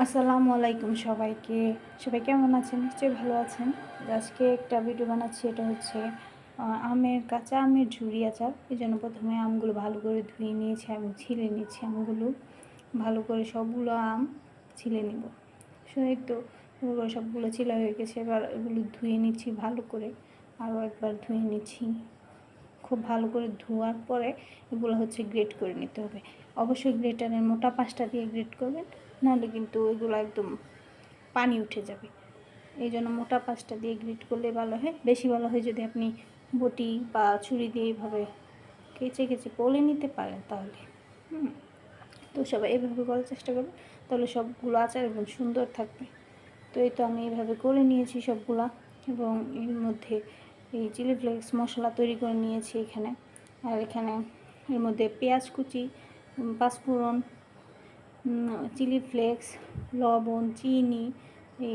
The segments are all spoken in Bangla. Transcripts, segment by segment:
আসসালামু আলাইকুম সবাইকে। সবাই কেমন আছেন? নিশ্চয়ই ভালো আছেন। আজকে একটা ভিডিও বানাচ্ছি, এটা হচ্ছে কাঁচা আমের ঝুরি আচার। এই জন্য প্রথমে আমগুলো ভালো করে ধুয়ে নিয়েছি এবং ছিলে নিয়েছি। আমগুলো ভালো করে সবগুলো আম ছিলে নিব। এই তো সবগুলো ছিলা হয়ে গেছে। এবার এগুলো ধুয়ে নিচ্ছি ভালো করে, আরও একবার ধুয়ে নিচ্ছি। খুব ভালো করে ধোয়ার পরে এগুলো হচ্ছে গ্রেট করে নিতে হবে। অবশ্যই গ্রেটারের মোটা পাশটা দিয়ে গ্রেট করবেন, নাহলে কিন্তু এগুলো একদম পানি উঠে যাবে। এই জন্য মোটা পাশটা দিয়ে গ্রেট করলে ভালো হয়। বেশি ভালো হয় যদি আপনি বটি বা ছুরি দিয়ে এইভাবে কেচে কেচে পলে নিতে পারেন তাহলে। তো সবাই এভাবে করার চেষ্টা করবেন, তাহলে সবগুলো আচার এবং সুন্দর থাকবে। তো এই তো আমি এইভাবে করে নিয়েছি সবগুলা, এবং এর মধ্যে এই চিলি ফ্লেক্স মশলা তৈরি করে নিয়েছি এখানে। আর এখানে এর মধ্যে পেঁয়াজ কুচি, পাঁচফোড়ন, চিলি ফ্লেক্স, লবণ, চিনি,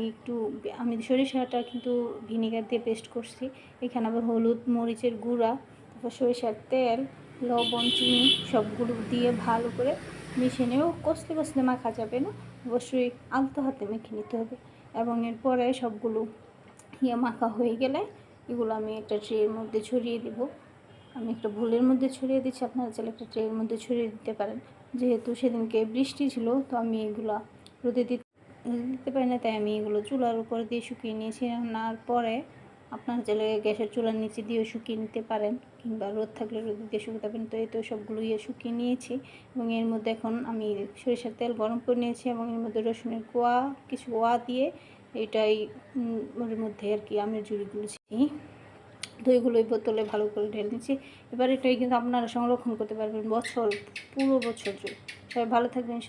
একটু আমি সরিষাটা কিন্তু ভিনেগার দিয়ে পেস্ট করছি। এখানে আবার হলুদ, মরিচের গুঁড়া, তারপর সরিষার তেল, লবণ, চিনি সবগুলো দিয়ে ভালো করে মিশিয়ে নেব। কষলে কষলে মাখা যাবে না, অবশ্যই আলতো হাতে মেখে নিতে হবে। এবং এরপরে সবগুলো মাখা হয়ে গেলে এগুলো আমি একটা ট্রের মধ্যে ছড়িয়ে দেব। আমি একটা ভুলের মধ্যে ছড়িয়ে দিচ্ছি, আপনারা চাইলে একটা ট্রের মধ্যে ছড়িয়ে দিতে পারেন। যেহেতু সেদিনকে বৃষ্টি ছিল, তো আমি এগুলো রোদে দিতে পারি না, তাই আমি এগুলো চুলার উপর দিয়ে শুকিয়ে নিয়েছি। রান্নার পরে আপনারা চাইলে গ্যাসের চুলার নিচে দিয়েও শুকিয়ে নিতে পারেন, কিংবা রোদ থাকলে রোদে দিয়ে শুকাতে পারেন। তো এই তো সবগুলো শুকিয়ে নিয়েছি, এবং এর মধ্যে এখন আমি সরিষার তেল গরম করে নিয়েছি, এবং এর মধ্যে রসুনের কিছু দিয়ে এটাই ওর মধ্যে আর কি আমের ঝুড়িগুলো তো এগুলো এই বোতলে ভালো করে ঢেলে নিচ্ছি। এবার এটাই কিন্তু আপনারা সংরক্ষণ করতে পারবেন পুরো বছর জুড়ে। সবাই ভালো থাকবেন।